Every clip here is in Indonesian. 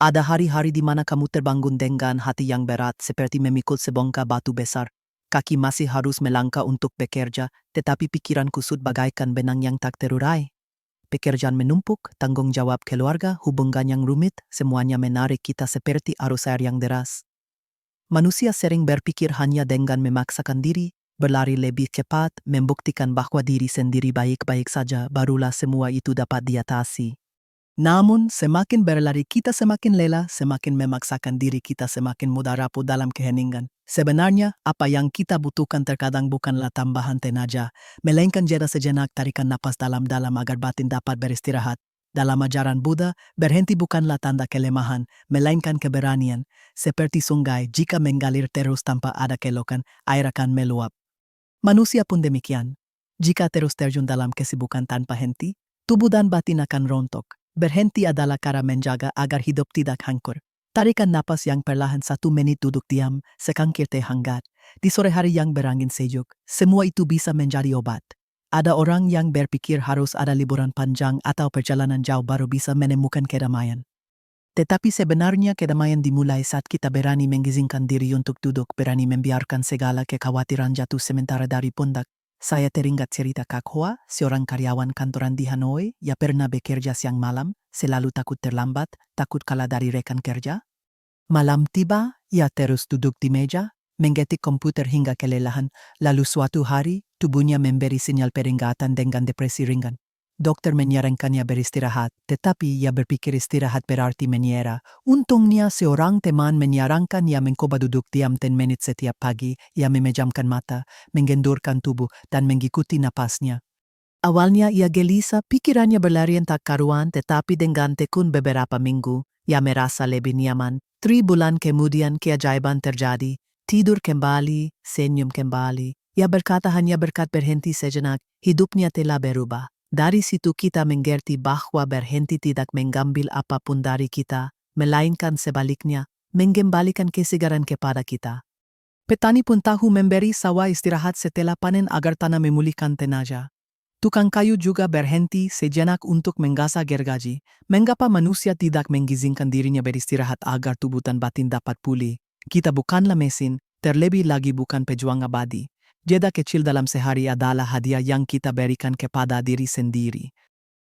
Ada hari-hari di mana kamu terbangun dengan hati yang berat seperti memikul sebongkah batu besar. Kaki masih harus melangkah untuk bekerja, tetapi pikiran kusut bagaikan benang yang tak terurai. Pekerjaan menumpuk, tanggung jawab keluarga, hubungan yang rumit, semuanya menarik kita seperti arus air yang deras. Manusia sering berpikir hanya dengan memaksakan diri, berlari lebih cepat, membuktikan bahwa diri sendiri baik-baik saja, barulah semua itu dapat diatasi. Namun, semakin berlari kita semakin lelah, semakin memaksakan diri kita semakin mudah rapuh dalam keheningan. Sebenarnya, apa yang kita butuhkan terkadang bukanlah tambahan tenaga, melainkan jeda sejenak, tarikan napas dalam-dalam agar batin dapat beristirahat. Dalam ajaran Buddha, berhenti bukanlah tanda kelemahan, melainkan keberanian. Seperti sungai, jika mengalir terus tanpa ada kelokan, air akan meluap. Manusia pun demikian. Jika terus terjun dalam kesibukan tanpa henti, tubuh dan batin akan rontok. Berhenti adalah cara menjaga agar hidup tidak hancur. Tarikan napas yang perlahan 1 menit, duduk diam, sekangkir teh hangat. Di sore hari yang berangin sejuk, semua itu bisa menjadi obat. Ada orang yang berpikir harus ada liburan panjang atau perjalanan jauh baru bisa menemukan kedamaian. Tetapi sebenarnya kedamaian dimulai saat kita berani mengizinkan diri untuk duduk, berani membiarkan segala kekhawatiran jatuh sementara dari pundak. Saya teringat cerita Kak Hoa, seorang karyawan kantoran di Hanoi, yang pernah bekerja siang malam, selalu takut terlambat, takut kalah dari rekan kerja. Malam tiba, ia terus duduk di meja, menggetik komputer hingga kelelahan, lalu suatu hari, tubuhnya memberi sinyal peringatan dengan depresi ringan. Dokter menyarankannya beristirahat, tetapi ia berpikir istirahat berarti menyerah. Untungnya seorang teman menyarankan ia mencoba duduk diam 10 menit setiap pagi. Ia memejamkan mata, menggendurkan tubuh, dan mengikuti napasnya. Awalnya ia gelisah, pikirannya berlarian tak karuan, tetapi dengan tekun beberapa minggu, ia merasa lebih nyaman. 3 bulan kemudian keajaiban terjadi. Tidur kembali, senyum kembali. Ia berkata hanya berkat berhenti sejenak, hidupnya telah berubah. Dari situ kita mengerti bahwa berhenti tidak mengambil apapun dari kita, melainkan sebaliknya, mengembalikan kesegaran kepada kita. Petani pun tahu memberi sawah istirahat setelah panen agar tanah memulihkan tenaga. Tukang kayu juga berhenti sejenak untuk menggasah gergaji. Mengapa manusia tidak mengizinkan dirinya beristirahat agar tubuh dan batin dapat pulih? Kita bukanlah mesin, terlebih lagi bukan pejuang abadi. Jeda kecil dalam sehari adalah hadiah yang kita berikan kepada diri sendiri.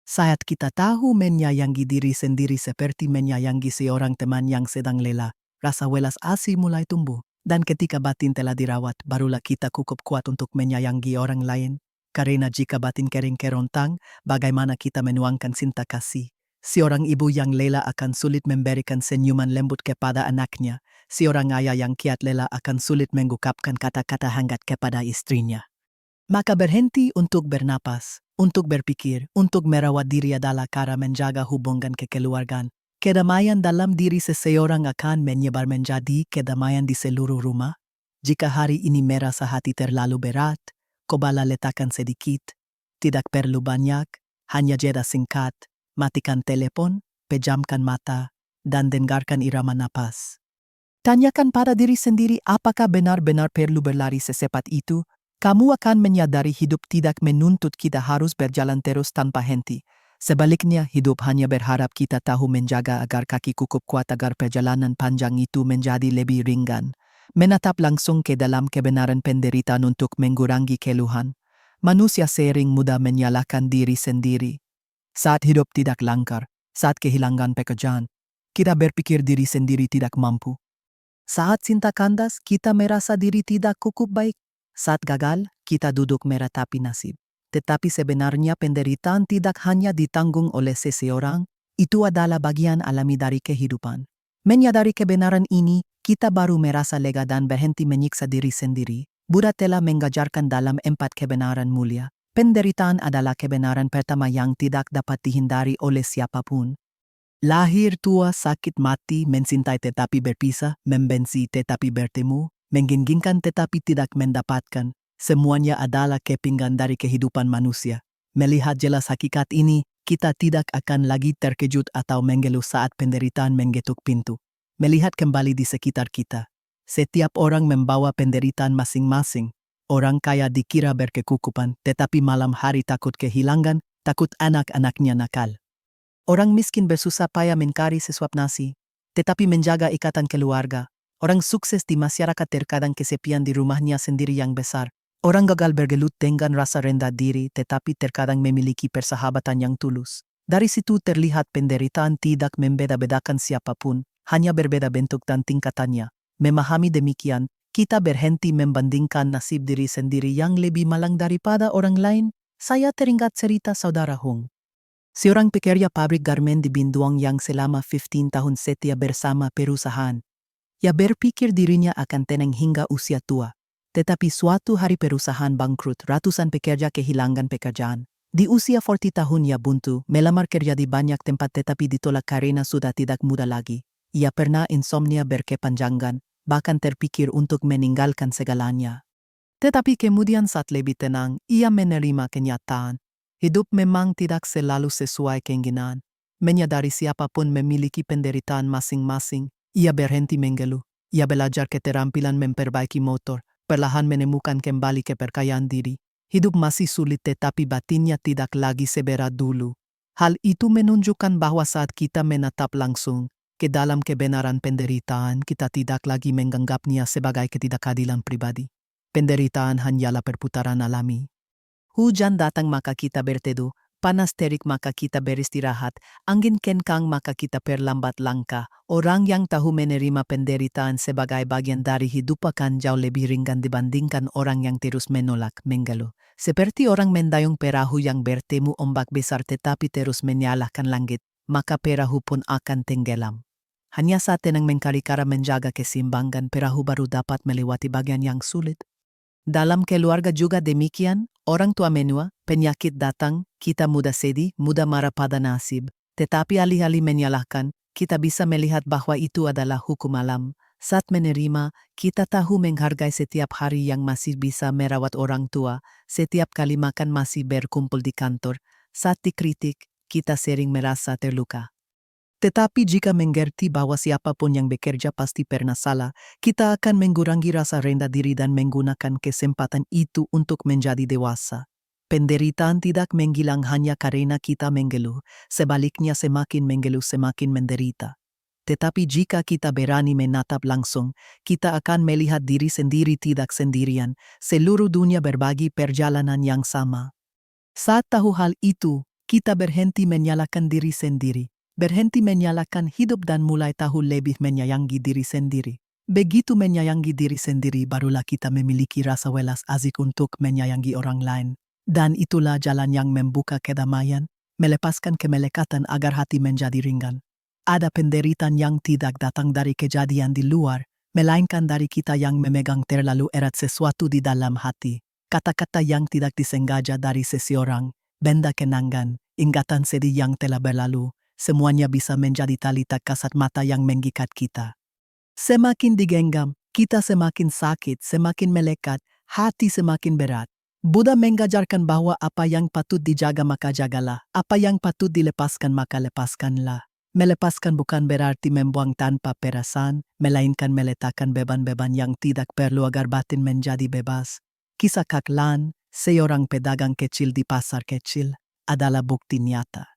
Saat kita tahu menyayangi diri sendiri seperti menyayangi seorang teman yang sedang lelah, rasa welas asih mulai tumbuh. Dan ketika batin telah dirawat, barulah kita cukup kuat untuk menyayangi orang lain. Karena jika batin kering kerontang, bagaimana kita menuangkan cinta kasih? Seorang ibu yang lelah akan sulit memberikan senyuman lembut kepada anaknya. Seorang ayah yang kiat lelah akan sulit mengungkapkan kata-kata hangat kepada istrinya. Maka berhenti untuk bernapas, untuk berpikir, untuk merawat diri adalah cara menjaga hubungan kekeluargaan. Kedamaian dalam diri seseorang akan menyebar menjadi kedamaian di seluruh rumah. Jika hari ini merasa hati terlalu berat, cobalah letakkan sedikit. Tidak perlu banyak, hanya jeda singkat. Matikan telepon, pejamkan mata, dan dengarkan irama napas. Tanyakan pada diri sendiri apakah benar-benar perlu berlari secepat itu. Kamu akan menyadari hidup tidak menuntut kita harus berjalan terus tanpa henti. Sebaliknya, hidup hanya berharap kita tahu menjaga agar kaki cukup kuat agar perjalanan panjang itu menjadi lebih ringan. Menatap langsung ke dalam kebenaran penderitaan untuk mengurangi keluhan. Manusia sering mudah menyalahkan diri sendiri. Saat hidup tidak lancar, saat kehilangan pekerjaan, kita berpikir diri sendiri tidak mampu. Saat cinta kandas, kita merasa diri tidak cukup baik. Saat gagal, kita duduk meratapi nasib. Tetapi sebenarnya penderitaan tidak hanya ditanggung oleh seseorang, itu adalah bagian alami dari kehidupan. Menyadari kebenaran ini, kita baru merasa lega dan berhenti menyiksa diri sendiri. Buddha telah mengajarkan dalam 4 kebenaran mulia. Penderitaan adalah kebenaran pertama yang tidak dapat dihindari oleh siapapun. Lahir, tua, sakit, mati, mencintai tetapi berpisah, membenci tetapi bertemu, menginginkan tetapi tidak mendapatkan. Semuanya adalah kepingan dari kehidupan manusia. Melihat jelas hakikat ini, kita tidak akan lagi terkejut atau mengeluh saat penderitaan mengetuk pintu. Melihat kembali di sekitar kita. Setiap orang membawa penderitaan masing-masing. Orang kaya dikira berkecukupan, tetapi malam hari takut kehilangan, takut anak-anaknya nakal. Orang miskin bersusah payah mencari sesuap nasi. tetapi menjaga ikatan keluarga. Orang sukses di masyarakat terkadang kesepian di rumahnya sendiri yang besar. Orang gagal bergelut dengan rasa rendah diri tetapi terkadang memiliki persahabatan yang tulus. Dari situ terlihat penderitaan tidak membeda-bedakan siapapun, hanya berbeda bentuk dan tingkatannya. Memahami demikian, kita berhenti membandingkan nasib diri sendiri yang lebih malang daripada orang lain. Saya teringat cerita saudara Hong. Seorang pekerja pabrik garmen di Binduang yang selama 15 tahun setia bersama perusahaan. Ia berpikir dirinya akan tenang hingga usia tua. Tetapi suatu hari perusahaan bangkrut, ratusan pekerja kehilangan pekerjaan. Di usia 40 tahun ia buntu, melamar kerja di banyak tempat tetapi ditolak karena sudah tidak muda lagi. Ia pernah insomnia berkepanjangan, bahkan terpikir untuk meninggalkan segalanya. Tetapi kemudian saat lebih tenang, ia menerima kenyataan. Hidup memang tidak selalu sesuai keinginan. Menyadari siapapun memiliki penderitaan masing-masing, ia berhenti mengeluh. Ia belajar keterampilan memperbaiki motor, perlahan menemukan kembali kepercayaan diri. Hidup masih sulit tetapi batinnya tidak lagi seberat dulu. Hal itu menunjukkan bahwa saat kita menatap langsung ke dalam kebenaran penderitaan, kita tidak lagi menganggapnya sebagai ketidakadilan pribadi. Penderitaan hanyalah perputaran alami. Hujan datang maka kita berteduh, panas terik maka kita beristirahat, angin kencang maka kita perlambat langkah. Orang yang tahu menerima penderitaan sebagai bagian dari hidup akan jauh lebih ringan dibandingkan orang yang terus menolak, mengeluh. Seperti orang mendayung perahu yang bertemu ombak besar tetapi terus menyalahkan langit, maka perahu pun akan tenggelam. Hanya saat tenang mencari cara menjaga keseimbangan, perahu baru dapat melewati bagian yang sulit. Dalam keluarga juga demikian, orang tua menua, penyakit datang, kita mudah sedih, mudah marah pada nasib. Tetapi alih-alih menyalahkan, kita bisa melihat bahwa itu adalah hukum alam. Saat menerima, kita tahu menghargai setiap hari yang masih bisa merawat orang tua, setiap kali makan masih berkumpul di kantor. Saat dikritik, kita sering merasa terluka. Tetapi jika mengerti bahwa siapapun yang bekerja pasti pernah salah, kita akan mengurangi rasa rendah diri dan menggunakan kesempatan itu untuk menjadi dewasa. Penderitaan tidak menghilang hanya karena kita mengeluh, sebaliknya semakin mengeluh semakin menderita. Tetapi jika kita berani menatap langsung, kita akan melihat diri sendiri tidak sendirian, seluruh dunia berbagi perjalanan yang sama. Saat tahu hal itu, kita berhenti menyalahkan diri sendiri. Berhenti menyalahkan hidup dan mulai tahu lebih menyayangi diri sendiri. Begitu menyayangi diri sendiri barulah kita memiliki rasa welas asik untuk menyayangi orang lain. Dan itulah jalan yang membuka kedamaian, melepaskan kemelekatan agar hati menjadi ringan. Ada penderitaan yang tidak datang dari kejadian di luar, melainkan dari kita yang memegang terlalu erat sesuatu di dalam hati. Kata-kata yang tidak disengaja dari seseorang, benda kenangan, ingatan sedih yang telah berlalu, semuanya bisa menjadi tali tak kasat mata yang mengikat kita. Semakin digenggam, kita semakin sakit, semakin melekat, hati semakin berat. Buddha mengajarkan bahwa apa yang patut dijaga maka jagalah, apa yang patut dilepaskan maka lepaskanlah. Melepaskan bukan berarti membuang tanpa perasaan, melainkan meletakkan beban-beban yang tidak perlu agar batin menjadi bebas. Kisah Kak Lan, seorang pedagang kecil di pasar kecil, adalah bukti nyata.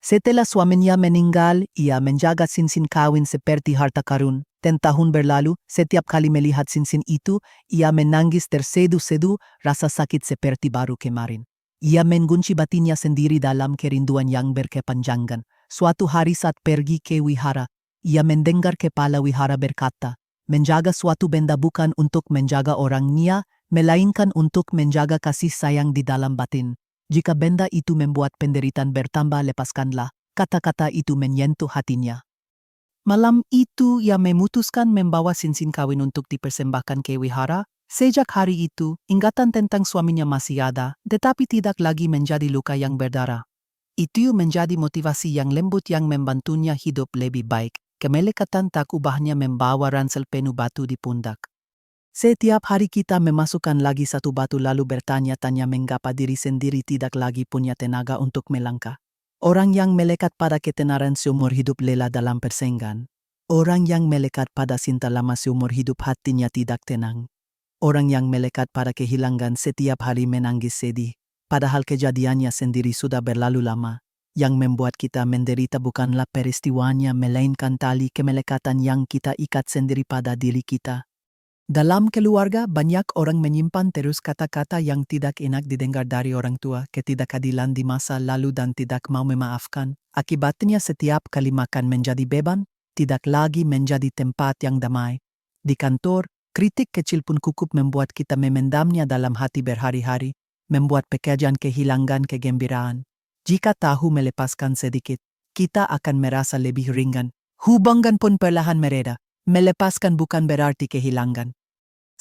Setelah suaminya meninggal, ia menjaga cincin kawin seperti harta karun. 10 tahun berlalu, setiap kali melihat cincin itu, ia menangis terseduh-seduh, rasa sakit seperti baru kemarin. Ia mengunci batinnya sendiri dalam kerinduan yang berkepanjangan. Suatu hari saat pergi ke wihara, ia mendengar kepala wihara berkata, menjaga suatu benda bukan untuk menjaga orangnya, melainkan untuk menjaga kasih sayang di dalam batin. Jika benda itu membuat penderitaan bertambah, lepaskanlah. Kata-kata itu menyentuh hatinya. Malam itu ia memutuskan membawa cincin kawin untuk dipersembahkan ke wihara. Sejak hari itu, ingatan tentang suaminya masih ada, tetapi tidak lagi menjadi luka yang berdarah. Itu menjadi motivasi yang lembut yang membantunya hidup lebih baik. Kemelekatan tak ubahnya membawa ransel penuh batu di pundak. Setiap hari kita memasukkan lagi satu batu lalu bertanya-tanya mengapa diri sendiri tidak lagi punya tenaga untuk melangkah. Orang yang melekat pada ketenaran seumur hidup lelah dalam persaingan. Orang yang melekat pada cinta lama seumur hidup hatinya tidak tenang. Orang yang melekat pada kehilangan setiap hari menangis sedih, padahal kejadiannya sendiri sudah berlalu lama. Yang membuat kita menderita bukanlah peristiwanya melainkan tali kemelekatan yang kita ikat sendiri pada diri kita. Dalam keluarga, banyak orang menyimpan terus kata-kata yang tidak enak didengar dari orang tua, ketidakadilan di masa lalu dan tidak mau memaafkan. Akibatnya setiap kali makan menjadi beban, tidak lagi menjadi tempat yang damai. Di kantor, kritik kecil pun cukup membuat kita memendamnya dalam hati berhari-hari, membuat pekerjaan kehilangan kegembiraan. Jika tahu melepaskan sedikit, kita akan merasa lebih ringan. Hubungan pun perlahan mereda. Melepaskan bukan berarti kehilangan.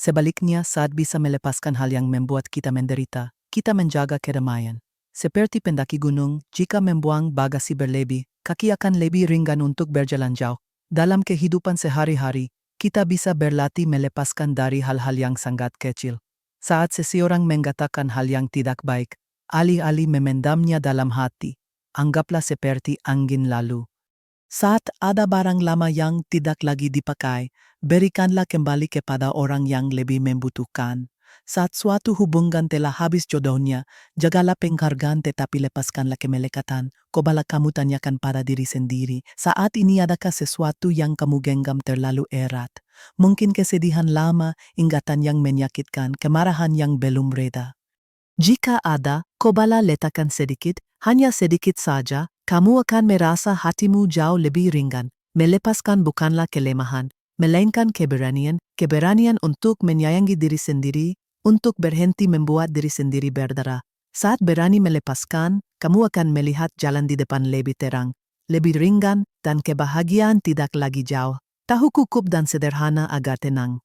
Sebaliknya, saat bisa melepaskan hal yang membuat kita menderita, kita menjaga kedamaian. Seperti pendaki gunung, jika membuang bagasi berlebih, kaki akan lebih ringan untuk berjalan jauh. Dalam kehidupan sehari-hari, kita bisa berlatih melepaskan dari hal-hal yang sangat kecil. Saat seseorang mengatakan hal yang tidak baik, alih-alih memendamnya dalam hati, anggaplah seperti angin lalu. Saat ada barang lama yang tidak lagi dipakai, berikanlah kembali kepada orang yang lebih membutuhkan. Saat suatu hubungan telah habis jodohnya, jagalah penghargaan tetapi lepaskanlah kemelekatan. Cobalah kamu tanyakan pada diri sendiri, saat ini adakah sesuatu yang kamu genggam terlalu erat? Mungkin kesedihan lama, ingatan yang menyakitkan, kemarahan yang belum reda. Jika ada, cobalah letakkan sedikit, hanya sedikit saja, kamu akan merasa hatimu jauh lebih ringan. Melepaskan bukanlah kelemahan, melainkan keberanian untuk menyayangi diri sendiri, untuk berhenti membuat diri sendiri berdarah. Saat berani melepaskan, kamu akan melihat jalan di depan lebih terang, lebih ringan, dan kebahagiaan tidak lagi jauh. Tahu cukup dan sederhana agar tenang.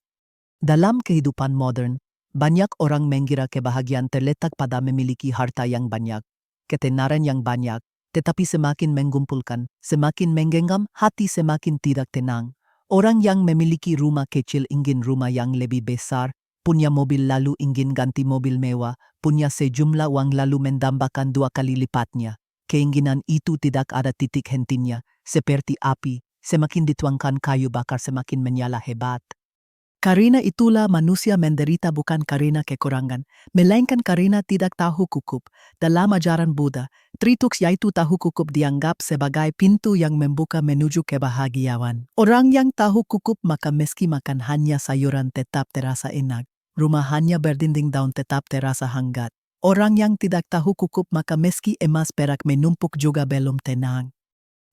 Dalam kehidupan modern, banyak orang mengira kebahagiaan terletak pada memiliki harta yang banyak, ketenaran yang banyak, tetapi semakin mengumpulkan, semakin menggenggam, hati semakin tidak tenang. Orang yang memiliki rumah kecil ingin rumah yang lebih besar, punya mobil lalu ingin ganti mobil mewah, punya sejumlah uang lalu mendambakan 2 kali lipatnya. Keinginan itu tidak ada titik hentinya, seperti api, semakin dituangkan kayu bakar semakin menyala hebat. Karena itulah manusia menderita bukan karena kekurangan, melainkan karena tidak tahu cukup. Dalam ajaran Buddha, Trituks yaitu tahu cukup dianggap sebagai pintu yang membuka menuju kebahagiaan. Orang yang tahu cukup maka meski makan hanya sayuran tetap terasa enak, rumah hanya berdinding daun tetap terasa hangat. Orang yang tidak tahu cukup maka meski emas perak menumpuk juga belum tenang.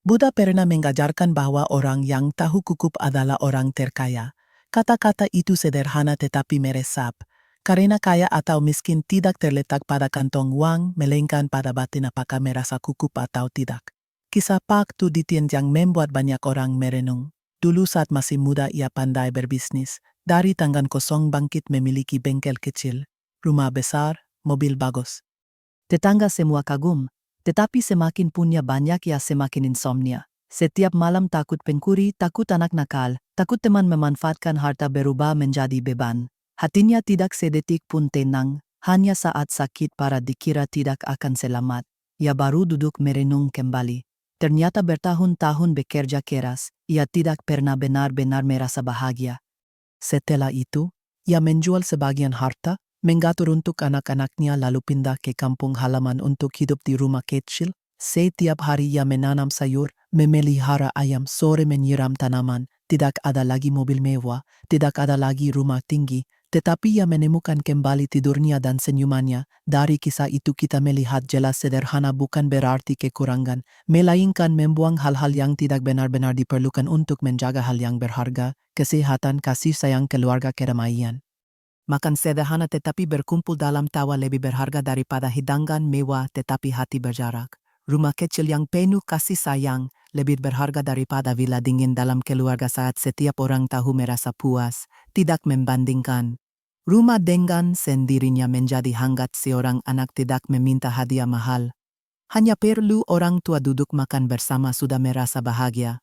Buddha pernah mengajarkan bahwa orang yang tahu cukup adalah orang terkaya. Kata-kata itu sederhana tetapi meresap, karena kaya atau miskin tidak terletak pada kantong uang, melainkan pada batin apakah merasa cukup atau tidak. Kisah Pak Tuditien yang membuat banyak orang merenung. Dulu saat masih muda ia pandai berbisnis, dari tangan kosong bangkit memiliki bengkel kecil, rumah besar, mobil bagus. Tetangga semua kagum, tetapi semakin punya banyak ia semakin insomnia. Setiap malam takut pencuri, takut anak nakal, takut teman memanfaatkan harta berubah menjadi beban. Hatinya tidak sedetik pun tenang, hanya saat sakit parah dikira tidak akan selamat. Ia baru duduk merenung kembali. Ternyata bertahun-tahun bekerja keras, ia tidak pernah benar-benar merasa bahagia. Setelah itu, ia menjual sebagian harta, mengatur untuk anak-anaknya lalu pindah ke kampung halaman untuk hidup di rumah kecil. Setiap hari ia menanam sayur, memelihara ayam, sore menyiram tanaman. Tidak ada lagi mobil mewah, tidak ada lagi rumah tinggi, tetapi ia menemukan kembali tidurnya dan senyumannya. Dari kisah itu kita melihat jelas sederhana bukan berarti kekurangan, melainkan membuang hal-hal yang tidak benar-benar diperlukan untuk menjaga hal yang berharga, kesehatan, kasih sayang, keluarga, kedamaian. Makan sederhana tetapi berkumpul dalam tawa lebih berharga daripada hidangan mewah tetapi hati berjarak. Rumah kecil yang penuh kasih sayang lebih berharga daripada villa dingin dalam keluarga saat setiap orang tahu merasa puas, tidak membandingkan. Rumah dengan sendirinya menjadi hangat seorang anak tidak meminta hadiah mahal. Hanya perlu orang tua duduk makan bersama sudah merasa bahagia.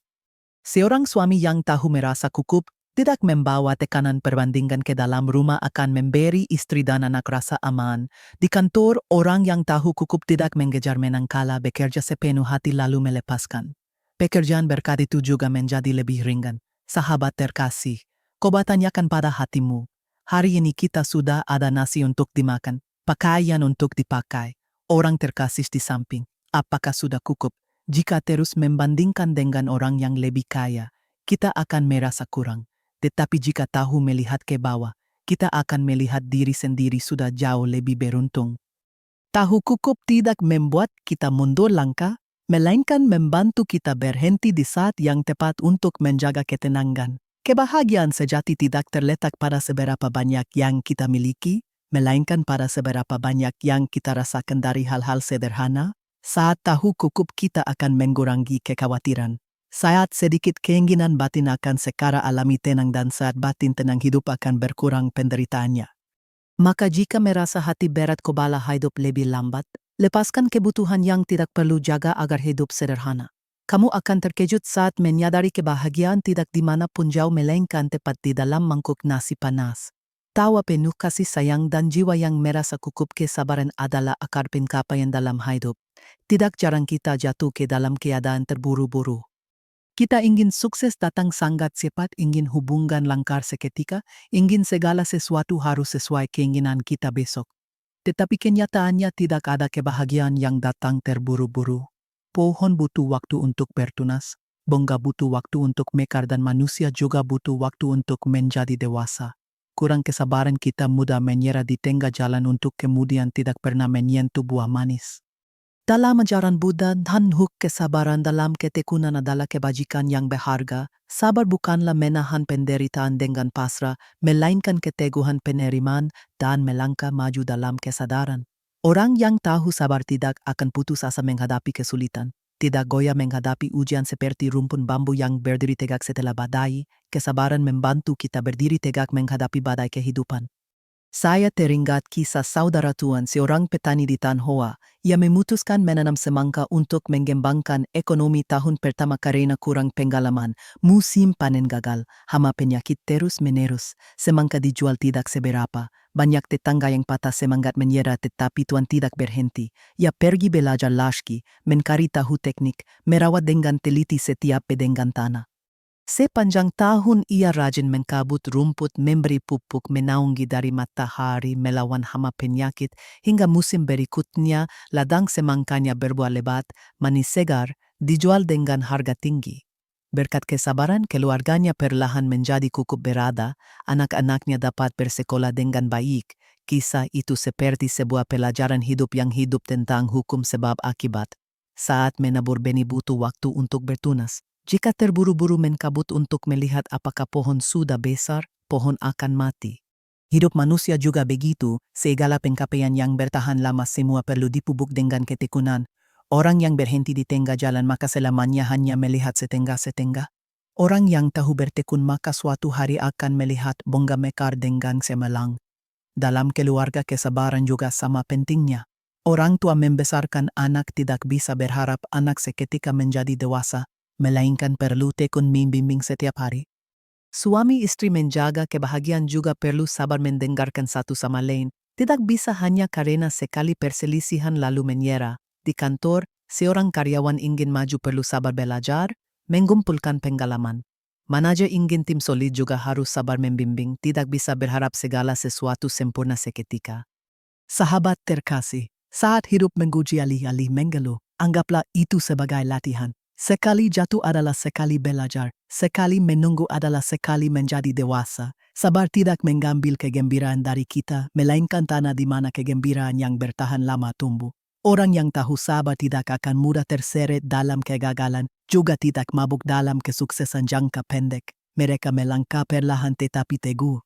Seorang suami yang tahu merasa cukup, tidak membawa tekanan perbandingan ke dalam rumah akan memberi istri dan anak rasa aman. Di kantor, orang yang tahu cukup tidak mengejar menang kalah bekerja sepenuh hati lalu melepaskan. Pekerjaan berkat itu juga menjadi lebih ringan. Sahabat terkasih, coba tanyakan pada hatimu. Hari ini kita sudah ada nasi untuk dimakan, pakaian untuk dipakai, orang terkasih di samping. Apakah sudah cukup? Jika terus membandingkan dengan orang yang lebih kaya, kita akan merasa kurang. Tetapi jika tahu melihat ke bawah, kita akan melihat diri sendiri sudah jauh lebih beruntung. Tahu cukup tidak membuat kita mundur langkah, melainkan membantu kita berhenti di saat yang tepat untuk menjaga ketenangan. Kebahagiaan sejati tidak terletak pada seberapa banyak yang kita miliki, melainkan pada seberapa banyak yang kita rasakan dari hal-hal sederhana. Saat tahu cukup kita akan mengurangi kekhawatiran. Saat sedikit keinginan batin akan secara alami tenang dan saat batin tenang hidup akan berkurang penderitaannya. Maka jika merasa hati berat kebala hidup lebih lambat, lepaskan kebutuhan yang tidak perlu jaga agar hidup sederhana. Kamu akan terkejut saat menyadari kebahagiaan tidak dimanapun jauh melainkan tepat di dalam mangkuk nasi panas. Tawa penuh kasih sayang dan jiwa yang merasa cukup kesabaran adalah akar pencapaian dalam hidup. Tidak jarang kita jatuh ke dalam keadaan terburu-buru. Kita ingin sukses datang sangat cepat, ingin hubungan langkar seketika, ingin segala sesuatu harus sesuai keinginan kita besok. Tetapi kenyataannya tidak ada kebahagiaan yang datang terburu-buru. Pohon butuh waktu untuk bertunas, bunga butuh waktu untuk mekar dan manusia juga butuh waktu untuk menjadi dewasa. Kurang kesabaran kita mudah menyerah di tengah jalan untuk kemudian tidak pernah menyentuh buah manis. Dalam ajaran Buddha, tanhuk kesabaran dalam ketekunan adalah kebajikan yang berharga. Sabar bukanlah menahan penderitaan dengan pasrah, melainkan keteguhan penerimaan dan melangkah maju dalam kesadaran. Orang yang tahu sabar tidak akan putus asa menghadapi kesulitan, tidak goyah menghadapi ujian seperti rumpun bambu yang berdiri tegak setelah badai. Kesabaran membantu kita berdiri tegak menghadapi badai kehidupan. Saya teringat kisah saudara tuan seorang petani di Tanhoa. Ia memutuskan menanam semangka untuk mengembangkan ekonomi tahun pertama karena kurang pengalaman. Musim panen gagal, hama penyakit terus-menerus. Semangka dijual tidak seberapa. Banyak tetangga yang patah semangat menyerah tetapi tuan tidak berhenti. Ia pergi belajar lagi, mencari tahu teknik, merawat dengan teliti setiap bedenggan tanah. Sepanjang tahun ia rajin mengkabut rumput, memberi pupuk, menaungi dari matahari, melawan hama penyakit, hingga musim berikutnya ladang semangkanya berbuah lebat, manis segar, dijual dengan harga tinggi. Berkat kesabaran keluarganya perlahan menjadi cukup berada, anak-anaknya dapat bersekolah dengan baik. Kisah itu seperti sebuah pelajaran hidup yang hidup tentang hukum sebab akibat. Saat menabur benih butuh waktu untuk bertunas. Jika terburu-buru menkabut untuk melihat apakah pohon sudah besar, pohon akan mati. Hidup manusia juga begitu, segala pencapaian yang bertahan lama semua perlu dipupuk dengan ketekunan. Orang yang berhenti di tengah jalan maka selamanya hanya melihat setengah-setengah. Orang yang tahu bertekun maka suatu hari akan melihat bunga mekar dengan cemerlang. Dalam keluarga kesabaran juga sama pentingnya. Orang tua membesarkan anak tidak bisa berharap anak seketika menjadi dewasa, melainkan perlu tekun membimbing setiap hari. Suami istri menjaga kebahagiaan juga perlu sabar mendengarkan satu sama lain. Tidak bisa hanya karena sekali perselisihan lalu menyerah. Di kantor, seorang karyawan ingin maju perlu sabar belajar, mengumpulkan pengalaman. Manajer ingin tim solid juga harus sabar membimbing, tidak bisa berharap segala sesuatu sempurna seketika. Sahabat terkasih, saat hidup menguji alih-alih mengeluh, anggaplah itu sebagai latihan. Sekali jatuh adalah sekali belajar, sekali menunggu adalah sekali menjadi dewasa. Sabar tidak mengambil kegembiraan dari kita, melainkan tanah di mana kegembiraan yang bertahan lama tumbuh. Orang yang tahu sabar tidak akan mudah terseret dalam kegagalan, juga tidak mabuk dalam kesuksesan jangka pendek. Mereka melangkah perlahan tetapi teguh.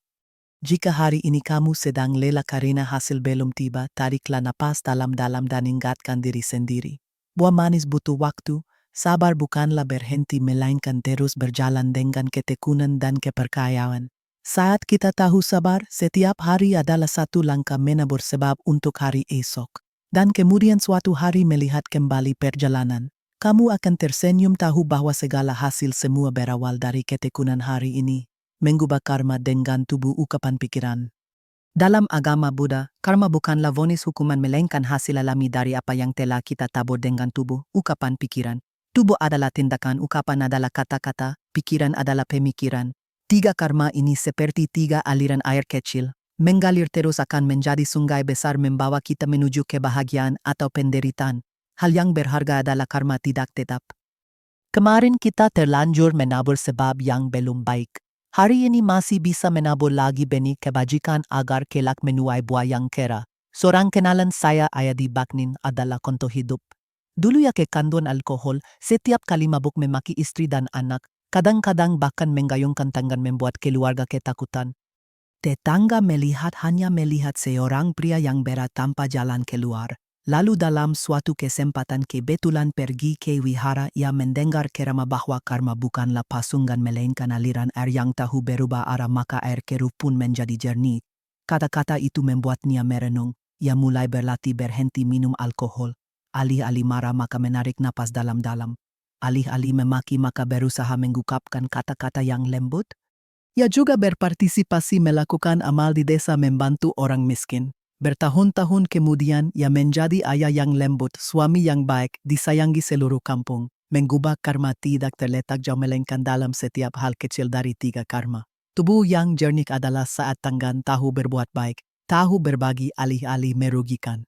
Jika hari ini kamu sedang lelah karena hasil belum tiba, tariklah napas dalam-dalam dan ingatkan diri sendiri. Buah manis butuh waktu. Sabar bukanlah berhenti melainkan terus berjalan dengan ketekunan dan kepercayaan. Saat kita tahu sabar, setiap hari adalah satu langkah menabur sebab untuk hari esok. Dan kemudian suatu hari melihat kembali perjalanan. Kamu akan tersenyum tahu bahwa segala hasil semua berawal dari ketekunan hari ini. Mengubah karma dengan tubuh ungkapan pikiran. Dalam agama Buddha, karma bukanlah vonis hukuman melainkan hasil alami dari apa yang telah kita tabur dengan tubuh ungkapan pikiran. Tubuh adalah tindakan, ucapan adalah kata-kata, pikiran adalah pemikiran. Tiga karma ini seperti tiga aliran air kecil, mengalir terus akan menjadi sungai besar membawa kita menuju kebahagiaan atau penderitaan. Hal yang berharga adalah karma tidak tetap. Kemarin kita terlanjur menabur sebab yang belum baik. Hari ini masih bisa menabur lagi benih kebajikan agar kelak menuai buah yang kera. Seorang kenalan saya Ayadi Baknin adalah contoh hidup. Dulu ya kecanduan alkohol, setiap kali mabuk memaki istri dan anak, kadang-kadang bahkan menggayungkan tangan membuat keluarga ketakutan. Tetangga hanya melihat seorang pria yang berat tanpa jalan keluar. Lalu dalam suatu kesempatan kebetulan pergi ke wihara ia mendengar kerama bahwa karma bukanlah pasungan melainkan aliran air yang tahu berubah arah maka air keruh pun menjadi jernih. Kata-kata itu membuatnya merenung. Ia mulai berlatih berhenti minum alkohol. Alih-alih marah maka menarik napas dalam-dalam. Alih-alih memaki maka berusaha mengungkapkan kata-kata yang lembut. Ia juga berpartisipasi melakukan amal di desa membantu orang miskin. Bertahun-tahun kemudian ia menjadi ayah yang lembut, suami yang baik, disayangi seluruh kampung. Mengubah karma tidak terletak jauh melainkan dalam setiap hal kecil dari 3 karma. Tubuh yang jernih adalah saat tangan tahu berbuat baik, tahu berbagi alih-alih merugikan.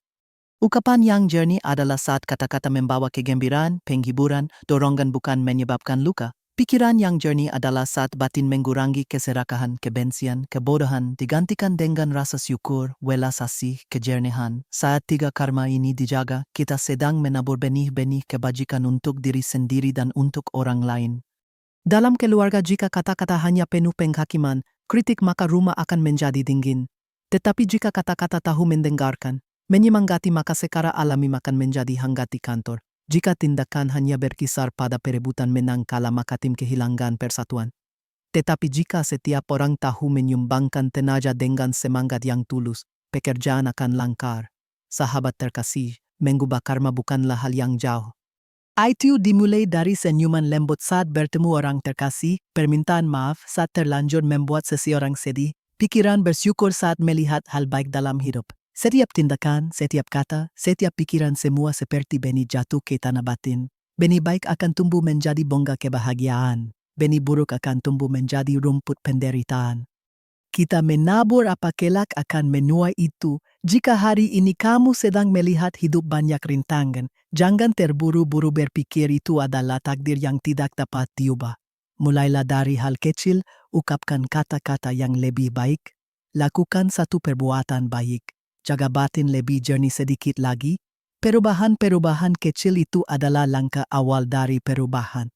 Ungkapan yang jernih adalah saat kata-kata membawa kegembiraan, penghiburan, dorongan bukan menyebabkan luka. Pikiran yang jernih adalah saat batin mengurangi keserakahan, kebencian, kebodohan, digantikan dengan rasa syukur, welas asih, kejernihan. Saat 3 karma ini dijaga, kita sedang menabur benih-benih kebajikan untuk diri sendiri dan untuk orang lain. Dalam keluarga jika kata-kata hanya penuh penghakiman, kritik maka rumah akan menjadi dingin. Tetapi jika kata-kata tahu mendengarkan, menyemangati maka secara alami akan menjadi hangat di kantor. Jika tindakan hanya berkisar pada perebutan menang kalah maka tim kehilangan persatuan. Tetapi jika setiap orang tahu menyumbangkan tenaga dengan semangat yang tulus, pekerjaan akan lancar. Sahabat terkasih, mengubah karma bukanlah hal yang jauh. Itu dimulai dari senyuman lembut saat bertemu orang terkasih, permintaan maaf saat terlanjur membuat seseorang sedih, pikiran bersyukur saat melihat hal baik dalam hidup. Setiap tindakan, setiap kata, setiap pikiran semua seperti benih jatuh ke tanah batin. Benih baik akan tumbuh menjadi bongga kebahagiaan. Benih buruk akan tumbuh menjadi rumput penderitaan. Kita menabur apa kelak akan menuai itu. Jika hari ini kamu sedang melihat hidup banyak rintangan, jangan terburu-buru berpikir itu adalah takdir yang tidak dapat diubah. Mulailah dari hal kecil, ungkapkan kata-kata yang lebih baik, lakukan satu perbuatan baik. Jaga batin lebih jernih sedikit lagi, perubahan-perubahan kecil itu adalah langkah awal dari perubahan.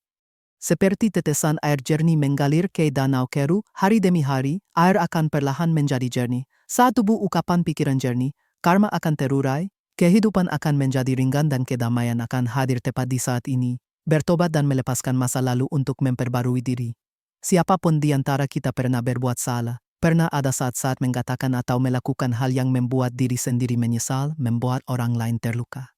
Seperti tetesan air jernih mengalir ke danau keruh, hari demi hari, air akan perlahan menjadi jernih. Saat tubuh ungkapan pikiran jernih, karma akan terurai, kehidupan akan menjadi ringan dan kedamaian akan hadir tepat di saat ini. Bertobat dan melepaskan masa lalu untuk memperbarui diri. Siapapun di antara kita pernah berbuat salah. Pernah ada saat-saat mengatakan atau melakukan hal yang membuat diri sendiri menyesal, membuat orang lain terluka.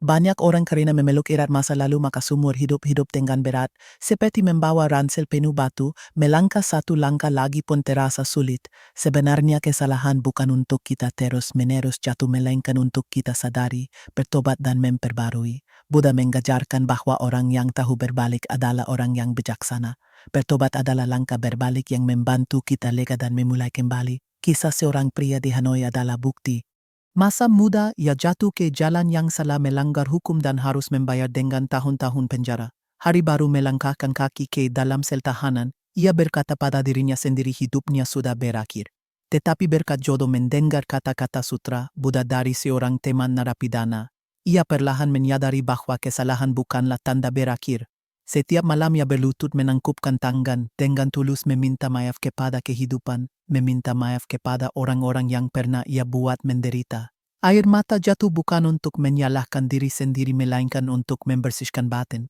Banyak orang karena memeluk erat masa lalu maka sumur hidup dengan berat, seperti membawa ransel penuh batu, melangkah satu langkah lagi pun terasa sulit. Sebenarnya kesalahan bukan untuk kita terus-menerus jatuh melainkan untuk kita sadari, bertobat dan memperbarui. Buddha mengajarkan bahwa orang yang tahu berbalik adalah orang yang bijaksana. Bertobat adalah langkah berbalik yang membantu kita lega dan memulai kembali. Kisah seorang pria di Hanoi adalah bukti. Masa muda ia jatuh ke jalan yang salah melanggar hukum dan harus membayar dengan tahun-tahun penjara. Hari baru melangkahkan kaki ke dalam sel tahanan, ia berkata pada dirinya sendiri hidupnya sudah berakhir. Tetapi berkat jodoh mendengar kata-kata sutra Buddha dari seorang teman narapidana, ia perlahan menyadari bahwa kesalahan bukanlah tanda berakhir. Setiap malam ia berlutut menangkupkan tangan dengan tulus meminta maaf kepada kehidupan, meminta maaf kepada orang-orang yang pernah ia buat menderita. Air mata jatuh bukan untuk menyalahkan diri sendiri melainkan untuk membersihkan batin.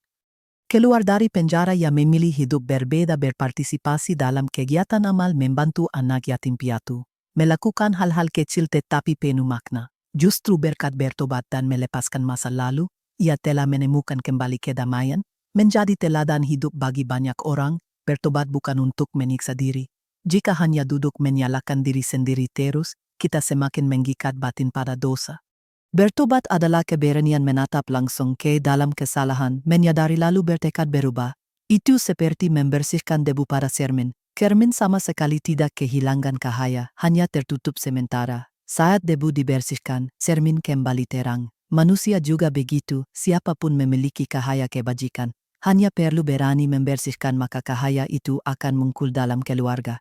Keluar dari penjara ia memilih hidup berbeda berpartisipasi dalam kegiatan amal membantu anak yatim piatu. Melakukan hal-hal kecil tetapi penuh makna. Justru berkat bertobat dan melepaskan masa lalu, ia telah menemukan kembali kedamaian, menjadi teladan hidup bagi banyak orang. Bertobat bukan untuk menyiksa diri. Jika hanya duduk menyalahkan diri sendiri terus, kita semakin mengikat batin pada dosa. Bertobat adalah keberanian menatap langsung ke dalam kesalahan, menyadari lalu bertekad berubah. Itu seperti membersihkan debu pada cermin. Cermin sama sekali tidak kehilangan cahaya, hanya tertutup sementara. Saat debu dibersihkan, cermin kembali terang. Manusia juga begitu, siapapun memiliki cahaya kebajikan. Hanya perlu berani membersihkan maka cahaya itu akan muncul dalam keluarga.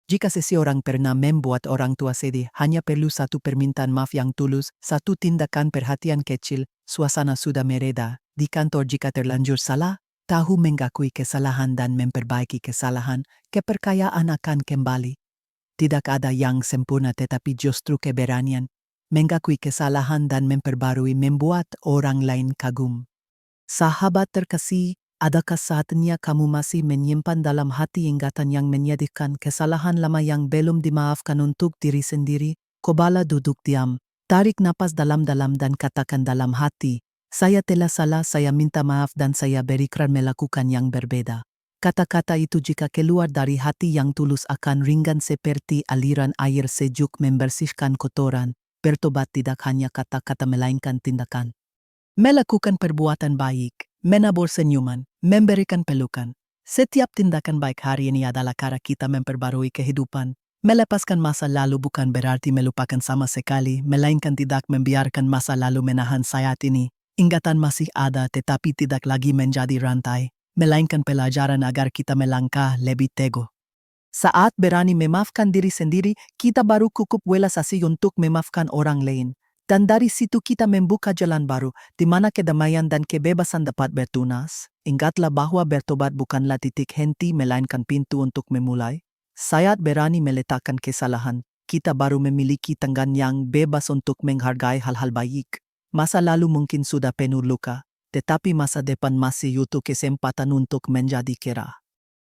Jika seseorang pernah membuat orang tua sedih, hanya perlu satu permintaan maaf yang tulus, satu tindakan perhatian kecil, suasana sudah mereda. Di kantor jika terlanjur salah, tahu mengakui kesalahan dan memperbaiki kesalahan, kepercayaan akan kembali. Tidak ada yang sempurna tetapi justru keberanian, mengakui kesalahan dan memperbarui membuat orang lain kagum. Sahabat terkasih, adakah saatnya kamu masih menyimpan dalam hati ingatan yang menyedihkan kesalahan lama yang belum dimaafkan untuk diri sendiri? Cobalah duduk diam, tarik napas dalam-dalam dan katakan dalam hati, saya telah salah, saya minta maaf dan saya berikrar melakukan yang berbeda. Kata-kata itu jika keluar dari hati yang tulus akan ringan seperti aliran air sejuk membersihkan kotoran. Bertobat tidak hanya kata-kata melainkan tindakan. Melakukan perbuatan baik, menabur senyuman, memberikan pelukan. Setiap tindakan baik hari ini adalah cara kita memperbarui kehidupan. Melepaskan masa lalu bukan berarti melupakan sama sekali, melainkan tidak membiarkan masa lalu menahan saat ini. Ingatan masih ada tetapi tidak lagi menjadi rantai, melainkan pelajaran agar kita melangkah lebih teguh. Saat berani memaafkan diri sendiri, kita baru cukup welas asih untuk memaafkan orang lain. Dan dari situ kita membuka jalan baru, di mana kedamaian dan kebebasan dapat bertunas. Ingatlah bahwa bertobat bukanlah titik henti melainkan pintu untuk memulai. Saat berani meletakkan kesalahan, kita baru memiliki tangan yang bebas untuk menghargai hal-hal baik. Masa lalu mungkin sudah penuh luka, tetapi masa depan masih utuh kesempatan untuk menjadi cerah.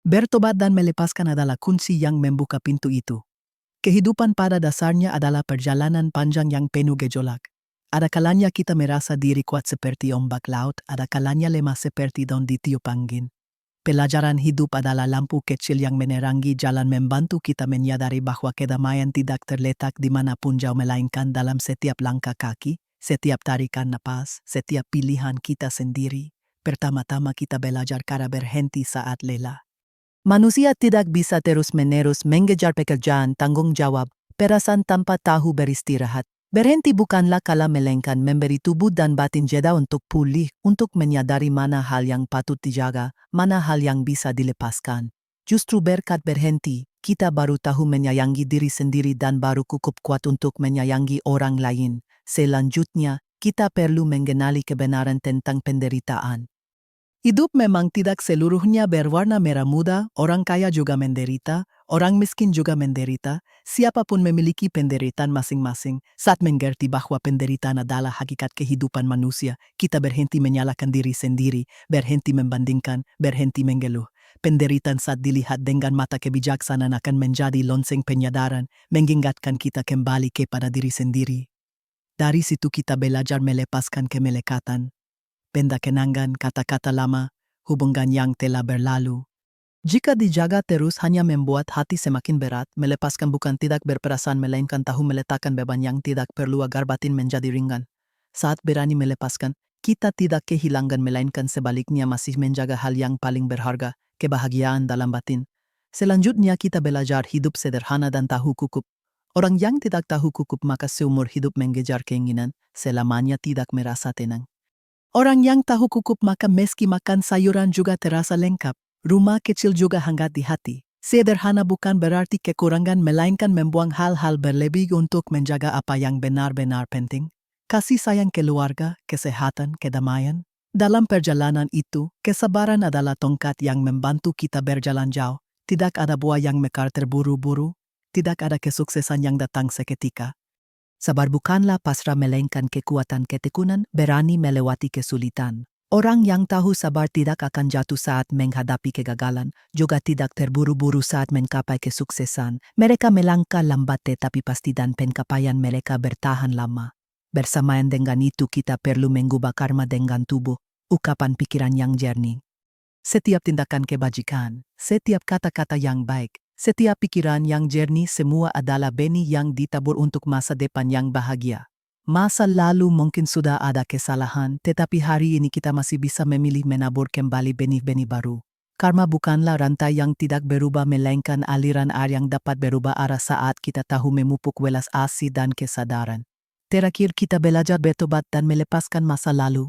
Bertobat dan melepaskan adalah kunci yang membuka pintu itu. Kehidupan pada dasarnya adalah perjalanan panjang yang penuh gejolak. Ada kalanya kita merasa diri kuat seperti ombak laut, ada kalanya lemah seperti daun ditiup angin. Pelajaran hidup adalah lampu kecil yang menerangi jalan membantu kita menyadari bahwa kedamaian tidak terletak di manapun jauh melainkan dalam setiap langkah kaki, setiap tarikan napas, setiap pilihan kita sendiri. Pertama-tama kita belajar cara berhenti saat lelah. Manusia tidak bisa terus-menerus mengejar pekerjaan tanggung jawab, perasaan tanpa tahu beristirahat. Berhenti bukanlah kalah melainkan memberi tubuh dan batin jeda untuk pulih, untuk menyadari mana hal yang patut dijaga, mana hal yang bisa dilepaskan. Justru berkat berhenti, kita baru tahu menyayangi diri sendiri dan baru cukup kuat untuk menyayangi orang lain. Selanjutnya, kita perlu mengenali kebenaran tentang penderitaan. Hidup memang tidak seluruhnya berwarna merah muda, orang kaya juga menderita, orang miskin juga menderita, siapapun memiliki penderitaan masing-masing. Saat mengerti bahwa penderitaan adalah hakikat kehidupan manusia, kita berhenti menyalahkan diri sendiri, berhenti membandingkan, berhenti mengeluh. Penderitaan saat dilihat dengan mata kebijaksanaan akan menjadi lonceng penyadaran, mengingatkan kita kembali kepada diri sendiri. Dari situ kita belajar melepaskan kemelekatan, benda kenangan, kata-kata lama, hubungan yang telah berlalu. Jika dijaga terus hanya membuat hati semakin berat, melepaskan bukan tidak berperasaan melainkan tahu meletakkan beban yang tidak perlu agar batin menjadi ringan. Saat berani melepaskan, kita tidak kehilangan melainkan sebaliknya masih menjaga hal yang paling berharga, kebahagiaan dalam batin. Selanjutnya kita belajar hidup sederhana dan tahu cukup. Orang yang tidak tahu cukup maka seumur hidup mengejar keinginan, selamanya tidak merasa tenang. Orang yang tahu cukup maka meski makan sayuran juga terasa lengkap, rumah kecil juga hangat di hati. Sederhana bukan berarti kekurangan melainkan membuang hal-hal berlebih untuk menjaga apa yang benar-benar penting. Kasih sayang keluarga, kesehatan, kedamaian. Dalam perjalanan itu, kesabaran adalah tongkat yang membantu kita berjalan jauh. Tidak ada buah yang mekar terburu-buru, tidak ada kesuksesan yang datang seketika. Sabar bukanlah pasrah melainkan kekuatan ketekunan berani melewati kesulitan. Orang yang tahu sabar tidak akan jatuh saat menghadapi kegagalan, juga tidak terburu-buru saat mencapai kesuksesan. Mereka melangkah lambat tetapi pasti dan pencapaian mereka bertahan lama. Bersamaan dengan itu kita perlu mengubah karma dengan tubuh, ungkapan pikiran yang jernih. Setiap tindakan kebajikan, setiap kata-kata yang baik, setiap pikiran yang jernih semua adalah benih yang ditabur untuk masa depan yang bahagia. Masa lalu mungkin sudah ada kesalahan, tetapi hari ini kita masih bisa memilih menabur kembali benih-benih baru. Karma bukanlah rantai yang tidak berubah melainkan aliran air yang dapat berubah arah saat kita tahu memupuk welas asih dan kesadaran. Terakhir kita belajar bertobat dan melepaskan masa lalu.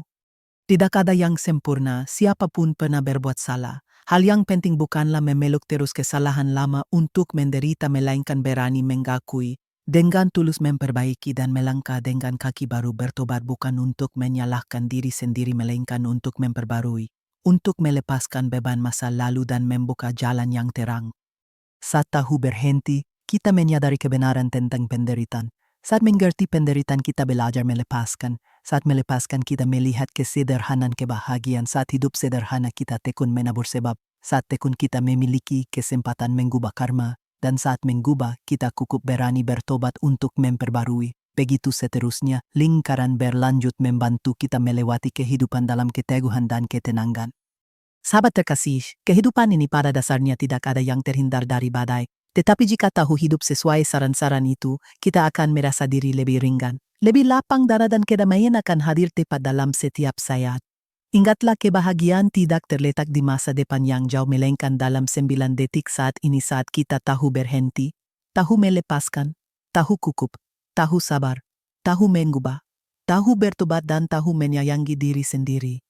Tidak ada yang sempurna, siapapun pernah berbuat salah. Hal yang penting bukanlah memeluk terus kesalahan lama untuk menderita melainkan berani mengakui, dengan tulus memperbaiki dan melangkah dengan kaki baru bertobat bukan untuk menyalahkan diri sendiri melainkan untuk memperbarui, untuk melepaskan beban masa lalu dan membuka jalan yang terang. Saat tahu berhenti, kita menyadari kebenaran tentang penderitaan. Saat mengerti penderitaan kita belajar melepaskan. Saat melepaskan kita melihat kesederhanaan kebahagiaan. Saat hidup sederhana kita tekun menabur sebab. Saat tekun kita memiliki kesempatan mengubah karma. Dan saat mengubah kita cukup berani bertobat untuk memperbarui. Begitu seterusnya, lingkaran berlanjut membantu kita melewati kehidupan dalam keteguhan dan ketenangan. Sahabat terkasih, kehidupan ini pada dasarnya tidak ada yang terhindar dari badai. Tetapi jika tahu hidup sesuai saran-saran itu, kita akan merasa diri lebih ringan. Lebih lapang dada dan kedamaian akan hadir tepat dalam setiap saat. Ingatlah kebahagiaan tidak terletak di masa depan yang jauh melainkan dalam 9 detik saat ini saat kita tahu berhenti, tahu melepaskan, tahu cukup, tahu sabar, tahu mengubah, tahu bertobat dan tahu menyayangi diri sendiri.